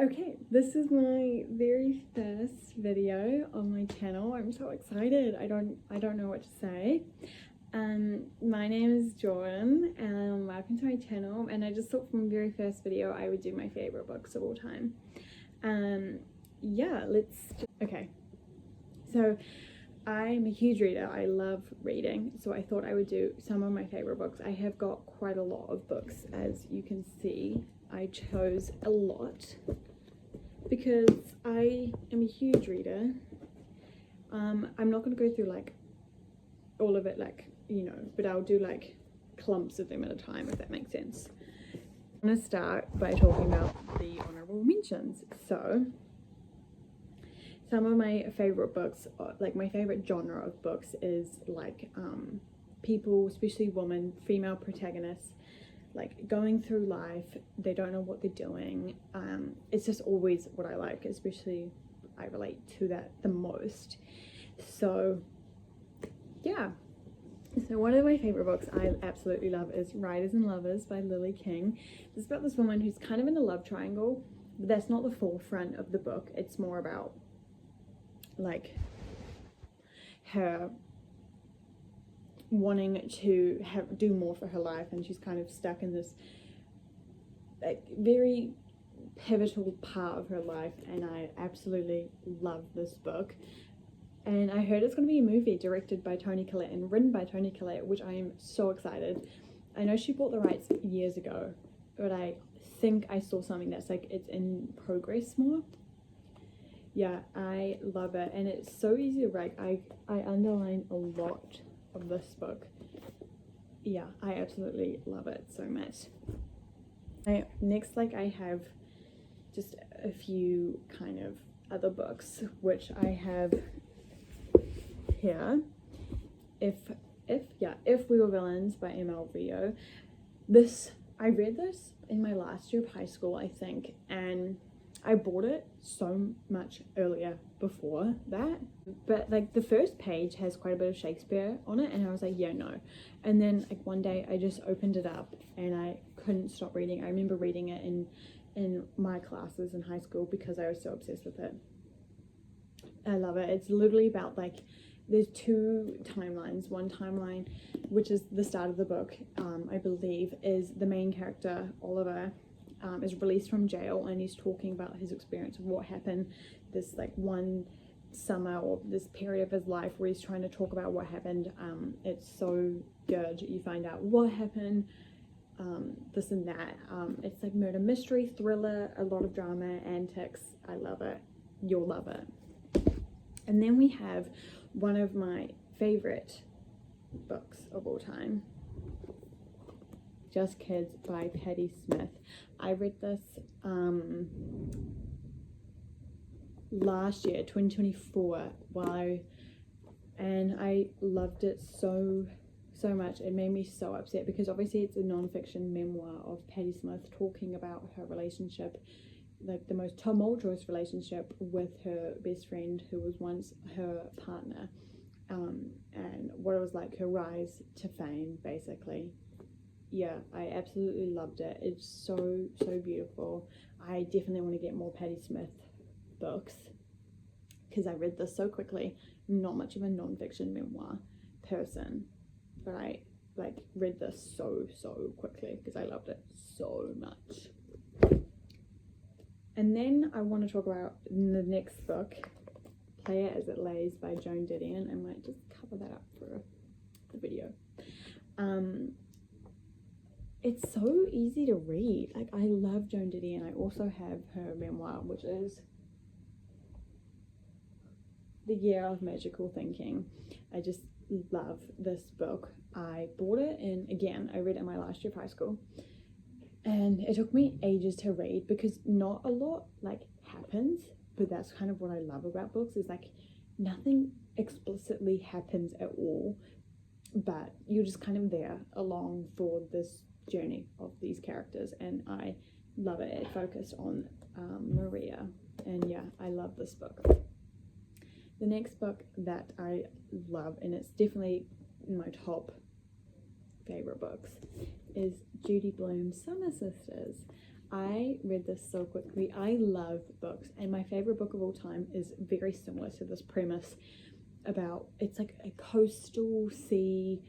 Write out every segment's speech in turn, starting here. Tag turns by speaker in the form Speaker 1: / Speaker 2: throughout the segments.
Speaker 1: Okay, this is my very first video on my channel. I'm so excited. I don't know what to say. My name is Jordan and welcome to my channel, and I just thought from the very first video I would do my favorite books of all time. Yeah, okay. So I'm a huge reader. I love reading, so I thought I would do some of my favorite books. I have got quite a lot of books, as you can see. I chose a lot because I am a huge reader. I'm not going to go through like all of it, like, you know, but I'll do like clumps of them at a time, if that makes sense. I'm going to start by talking about the honorable mentions. So some of my favorite books, like my favorite genre of books is like people, especially women, female protagonists, like going through life, they don't know what they're doing. It's just always what I like, especially I relate to that the most. So yeah, so one of my favorite books I absolutely love is Writers and Lovers by Lily King. It's about this woman who's kind of in a love triangle, but that's not the forefront of the book. It's more about like her wanting to do more for her life, and she's kind of stuck in this like very pivotal part of her life, and I absolutely love this book. And I heard it's going to be a movie directed by Toni Collette and written by Toni Collette, which I am so excited. I know she bought the rights years ago, but I think I saw something that's like it's in progress more. Yeah, I love it, and it's so easy to write. I underline a lot of this book. Yeah, I absolutely love it so much. Next, like, I have just a few kind of other books which I have here. If We Were Villains by M.L. Rio. I read this in my last year of high school, I think, and I bought it so much earlier before that, but like the first page has quite a bit of Shakespeare on it, and I was like, yeah, no. And then like one day I just opened it up and I couldn't stop reading. I remember reading it in my classes in high school because I was so obsessed with it. I love it. It's literally about like, there's two timelines. One timeline, which is the start of the book, I believe, is the main character, Oliver, is released from jail, and he's talking about his experience of what happened this like one summer or this period of his life where he's trying to talk about what happened. It's so good. You find out what happened, this and that. It's like murder mystery, thriller, a lot of drama, antics. I love it. You'll love it. And then we have one of my favorite books of all time, Just Kids by Patti Smith. I read this last year, 2024, and I loved it so much. It made me so upset because obviously it's a non-fiction memoir of Patti Smith talking about her relationship, like the most tumultuous relationship with her best friend who was once her partner, and what it was like, her rise to fame, basically. Yeah, I absolutely loved it. It's so beautiful. I definitely want to get more Patti Smith books because I read this so quickly. I'm not much of a non-fiction memoir person, but I like read this so quickly because I loved it so much. And then I want to talk about the next book, Play It As It Lays by Joan Didion. I might just cover that up for the video. It's so easy to read. Like, I love Joan Didion. I also have her memoir, which is The Year of Magical Thinking. I just love this book. I bought it, and again, I read it in my last year of high school. And it took me ages to read because not a lot like happens, but that's kind of what I love about books, is like nothing explicitly happens at all, but you're just kind of there along for this journey of these characters, and I love it. It focused on Maria, and yeah, I love this book. The next book that I love, and it's definitely in my top favorite books, is Judy Blume's Summer Sisters. I read this so quickly. I love books, and my favorite book of all time is very similar to this premise about, it's like a coastal sea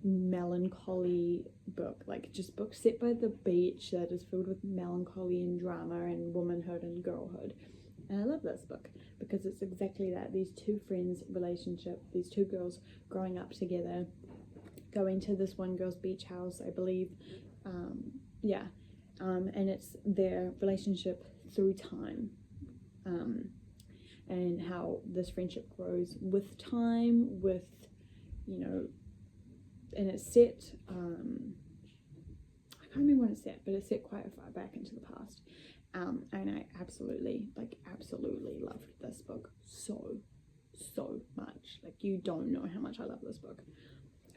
Speaker 1: melancholy book, like just book set by the beach that is filled with melancholy and drama and womanhood and girlhood. And I love this book because it's exactly that. These two friends relationship, these two girls growing up together, going to this one girl's beach house, I believe. And it's their relationship through time, and how this friendship grows with time, with, you know, and it's set, I can't remember when it's set, but it's set quite far back into the past. And I absolutely loved this book so much. Like, you don't know how much I love this book.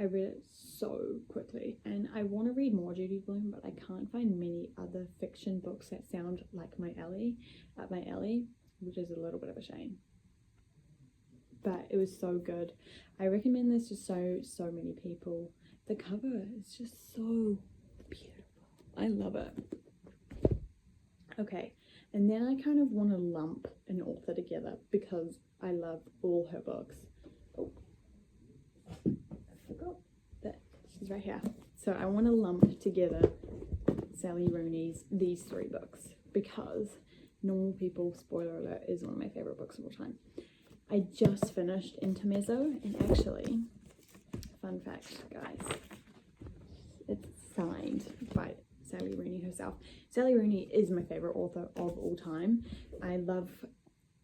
Speaker 1: I read it so quickly, and I want to read more Judy Blume, but I can't find many other fiction books that sound like up my alley, which is a little bit of a shame. But it was so good. I recommend this to so many people. The cover is just so beautiful. I love it. Okay, and then I kind of want to lump an author together because I love all her books. Oh, I forgot that she's right here. So I want to lump together Sally Rooney's these three books because Normal People, spoiler alert, is one of my favorite books of all time. I just finished Intermezzo, and actually, fun fact, guys, it's signed by Sally Rooney herself. Sally Rooney is my favorite author of all time. I love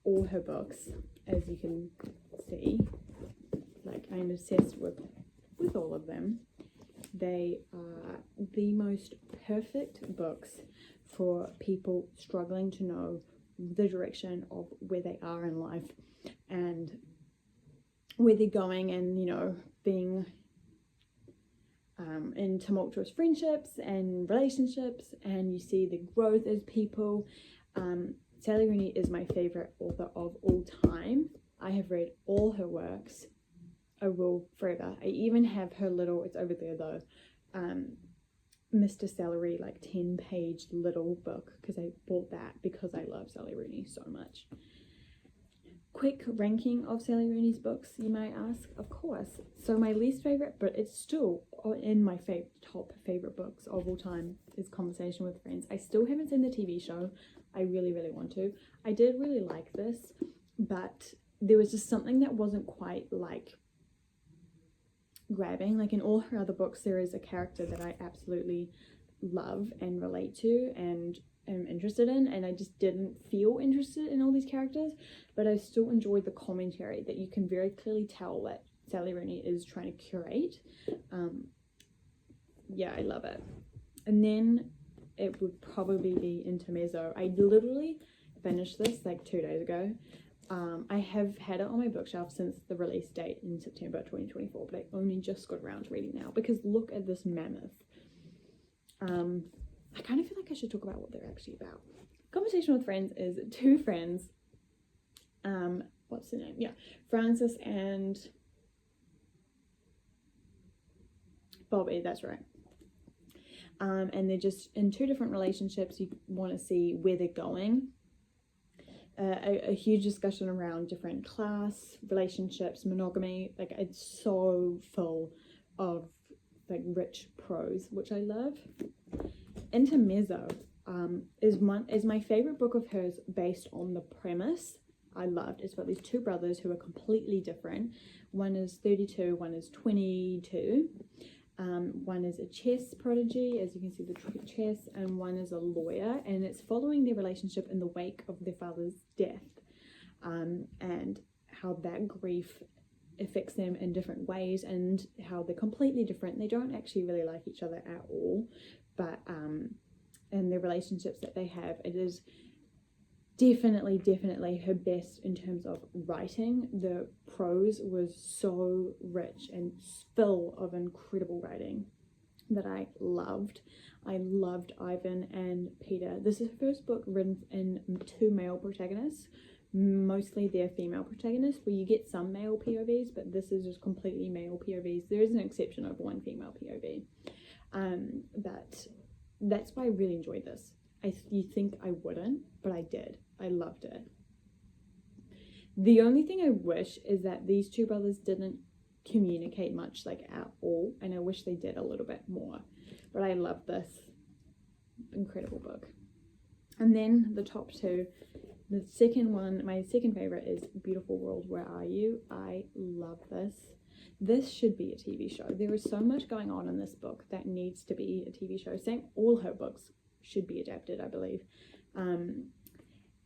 Speaker 1: all her books, as you can see. Like, I'm obsessed with all of them. They are the most perfect books for people struggling to know the direction of where they are in life and where they're going, and, you know, being in tumultuous friendships and relationships, and you see the growth as people. Sally Rooney is my favorite author of all time. I have read all her works. I will forever. I even have her little, it's over there though, Mr. Celery, like 10-page little book, because I bought that because I love Sally Rooney so much. Quick ranking of Sally Rooney's books, you might ask. Of course. So my least favorite, but it's still in my top favorite books of all time, is Conversation with Friends. I still haven't seen the TV show. I really want to. I did really like this, but there was just something that wasn't quite like grabbing. Like, in all her other books, there is a character that I absolutely love and relate to and am interested in, and I just didn't feel interested in all these characters, but I still enjoyed the commentary that you can very clearly tell that Sally Rooney is trying to curate. Yeah, I love it. And then it would probably be Intermezzo. I literally finished this like 2 days ago. I have had it on my bookshelf since the release date in September 2024, but I only just got around to reading now because look at this mammoth. I kind of feel like I should talk about what they're actually about. Conversation with Friends is two friends. What's the name? Yeah, Frances and Bobby, that's right. And they're just in two different relationships. You want to see where they're going. A huge discussion around different class relationships, monogamy. Like, it's so full of like rich prose, which I love. Intermezzo is my favorite book of hers based on the premise. I loved. It's about these two brothers who are completely different. One is 32, one is 22. One is a chess prodigy, as you can see the chess, and one is a lawyer, and it's following their relationship in the wake of their father's death, and how that grief affects them in different ways, and how they're completely different. They don't actually really like each other at all, but and the relationships that they have, it is definitely her best in terms of writing. The prose was so rich and full of incredible writing that I loved. I loved Ivan and Peter. This is her first book written in two male protagonists. Mostly they're female protagonists, where you get some male POVs, but this is just completely male POVs. There is an exception of one female POV. But that's why I really enjoyed this. you think I wouldn't, but I did. I loved it. The only thing I wish is that these two brothers didn't communicate much, like, at all, and I wish they did a little bit more. But I love this incredible book. And then the top two, the second one, my second favorite is Beautiful World, Where Are You? I love this. This should be a TV show. There is so much going on in this book that needs to be a TV show. Same, all her books should be adapted, I believe.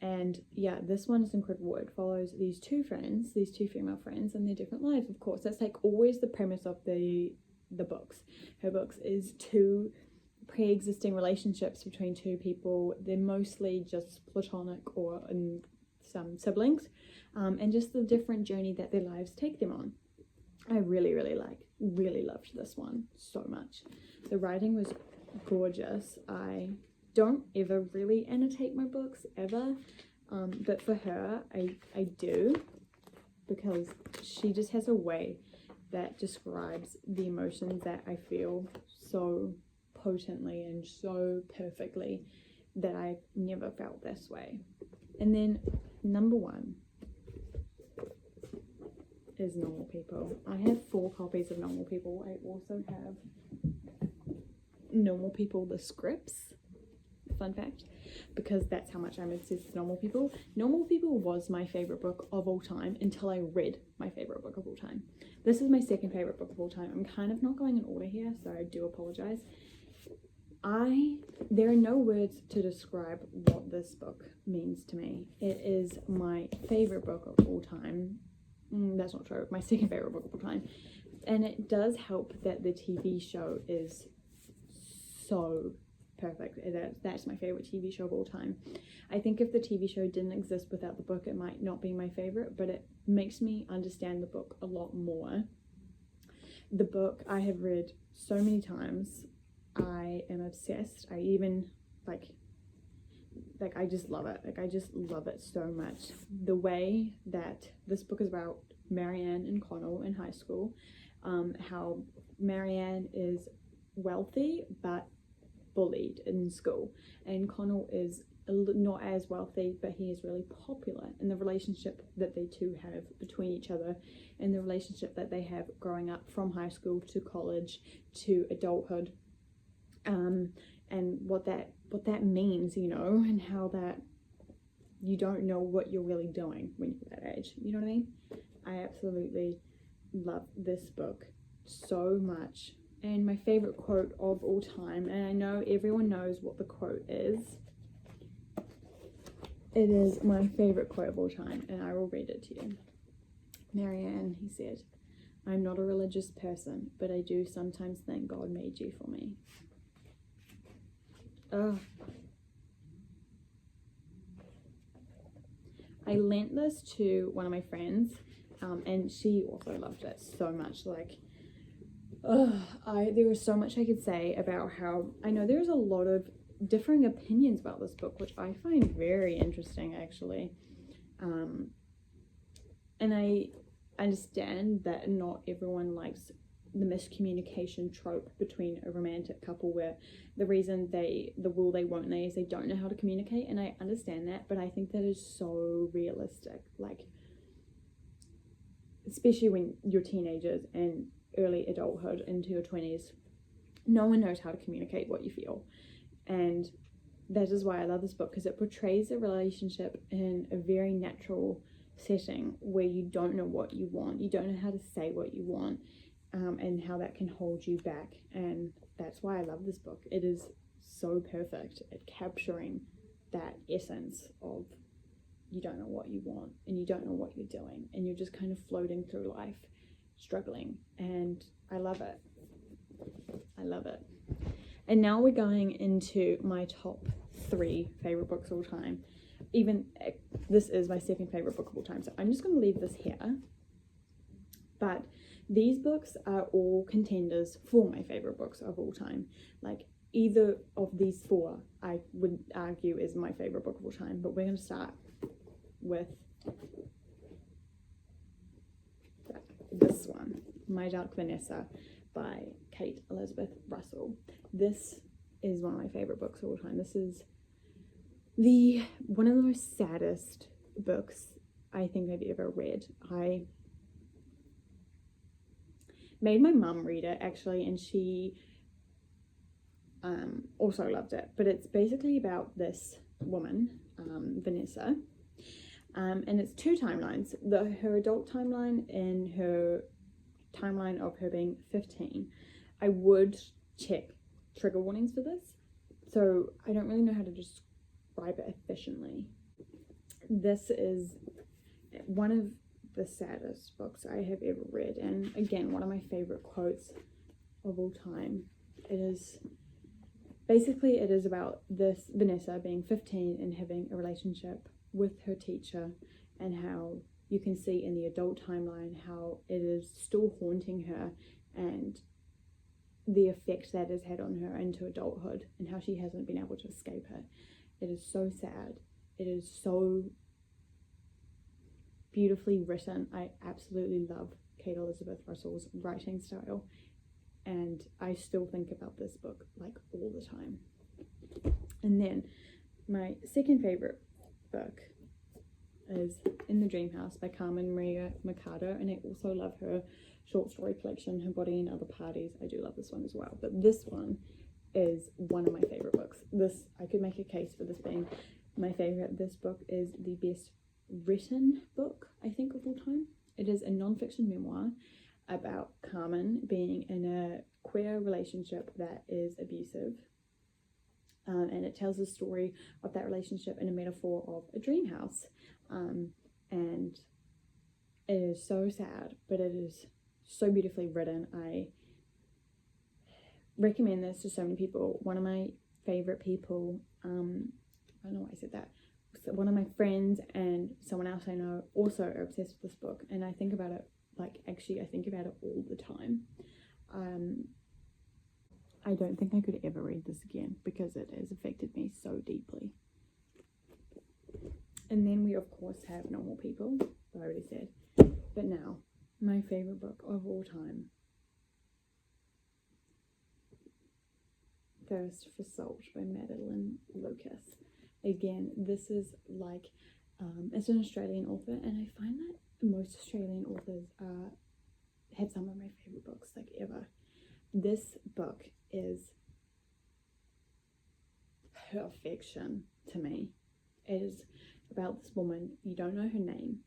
Speaker 1: And yeah, this one is incredible. It follows these two friends, these two female friends, and their different lives, of course. That's like always the premise of the books. Her books is two pre-existing relationships between two people. They're mostly just platonic or some siblings, and just the different journey that their lives take them on. I really loved this one so much. The writing was gorgeous. I don't ever really annotate my books ever, but for her I do, because she just has a way that describes the emotions that I feel so potently and so perfectly that I've never felt this way. And then number one is Normal People. I have 4 copies of Normal People. I also have Normal People, the scripts. Fun fact, because that's how much I'm obsessed with Normal People. Normal People was my favorite book of all time until I read my favorite book of all time. This is my second favorite book of all time. I'm kind of not going in order here, so I do apologize. There are no words to describe what this book means to me. It is my favorite book of all time. That's not true. My second favorite book of all time. And it does help that the TV show is so perfect. That's my favorite TV show of all time. I think if the TV show didn't exist without the book, it might not be my favorite, but it makes me understand the book a lot more. The book I have read so many times. I am obsessed. I even like I just love it. I just love it so much. The way that this book is about Marianne and Connell in high school, how Marianne is wealthy but bullied in school, and Connell is not as wealthy, but he is really popular, and the relationship that they two have between each other, and the relationship that they have growing up from high school to college to adulthood, and what that means, you know, and how that you don't know what you're really doing when you're that age, you know what I mean? I absolutely love this book so much. And my favorite quote of all time, and I know everyone knows what the quote is, it is my favorite quote of all time, and I will read it to you. Marianne, he said, "I'm not a religious person, but I do sometimes think God made you for me." I lent this to one of my friends, and she also loved it so much. Like, there was so much I could say about how, I know there's a lot of differing opinions about this book, which I find very interesting, actually. And I understand that not everyone likes the miscommunication trope between a romantic couple, where the reason the rule they won't lay is they don't know how to communicate, and I understand that, but I think that is so realistic. Like, especially when you're teenagers and early adulthood into your 20s, no one knows how to communicate what you feel. And that is why I love this book, because it portrays a relationship in a very natural setting where you don't know what you want, you don't know how to say what you want, and how that can hold you back. And that's why I love this book. It is so perfect at capturing that essence of you don't know what you want and you don't know what you're doing, and you're just kind of floating through life struggling, and I love it. I love it. And now we're going into my top 3 favorite books of all time. Even this is my second favorite book of all time, so I'm just going to leave this here. But these books are all contenders for my favorite books of all time. Like, either of these 4 I would argue is my favorite book of all time, but we're going to start with this one, My Dark Vanessa by Kate Elizabeth Russell. This is one of my favorite books of all time. This is One of the most saddest books I think I've ever read. I made my mum read it actually, and she also loved it. But it's basically about this woman, Vanessa, and it's two timelines: her adult timeline and her timeline of her being 15. I would check trigger warnings for this, so I don't really know how to describe it efficiently. This is one of the saddest books I have ever read, and again, one of my favorite quotes of all time. It is about this Vanessa being 15 and having a relationship with her teacher, and how you can see in the adult timeline how it is still haunting her, and the effect that has had on her into adulthood, and how she hasn't been able to escape it. It is so sad. It is so beautifully written. I absolutely love Kate Elizabeth Russell's writing style, and I still think about this book like all the time. And then my second favorite book is In the Dream House by Carmen Maria Machado, and I also love her short story collection, Her Body and Other Parties. I do love this one as well, but this one is one of my favorite books. This, I could make a case for this being my favorite. This book is the best written book, I think, of all time. It is a non-fiction memoir about Carmen being in a queer relationship that is abusive, and it tells the story of that relationship in a metaphor of a dream house, and it is so sad, but it is so beautifully written. I recommend this to so many people. One of my favorite people, I don't know why I said that, one of my friends and someone else I know also are obsessed with this book, and I think about it, like, actually I think about it all the time. I don't think I could ever read this again because it has affected me so deeply. And then we of course have Normal People, I already said. But now, my favorite book of all time, Thirst for Salt by Madeline Lucas. Again, this is like, it's an Australian author, and I find that most Australian authors have some of my favorite books like ever. This book is perfection to me. It is about this woman, you don't know her name,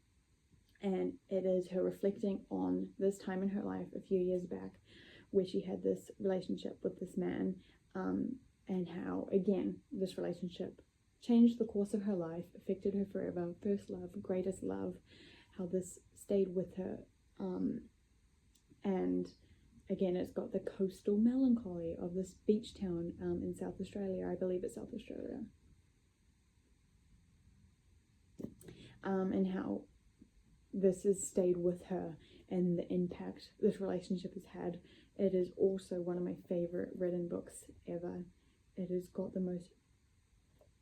Speaker 1: and it is her reflecting on this time in her life a few years back where she had this relationship with this man, and how, again, this relationship changed the course of her life, affected her forever, first love, greatest love, how this stayed with her, and again, it's got the coastal melancholy of this beach town in South Australia. I believe it's South Australia. And how this has stayed with her and the impact this relationship has had. It is also one of my favorite written books ever. It has got the most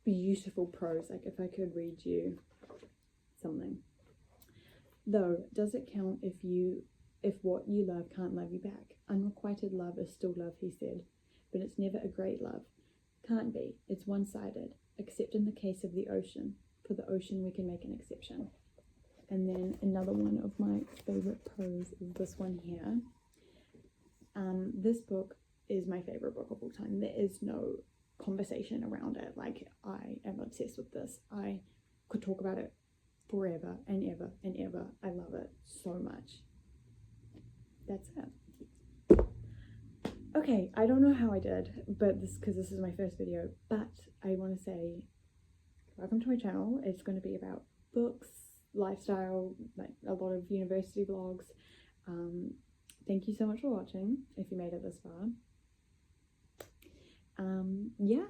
Speaker 1: beautiful prose. Like, if I could read you something. Though, does it count if what you love can't love you back? Unrequited love is still love, he said, but it's never a great love. Can't be. It's one-sided, except in the case of the ocean. For the ocean, we can make an exception. And then another one of my favorite prose is this one here. This book is my favorite book of all time. There is no conversation around it. Like, I am obsessed with this. I could talk about it forever and ever and ever. I love it so much. That's it. Okay, I don't know how I did, but because this is my first video, but I want to say welcome to my channel. It's going to be about books, lifestyle, like a lot of university vlogs. Thank you so much for watching, if you made it this far. Yeah.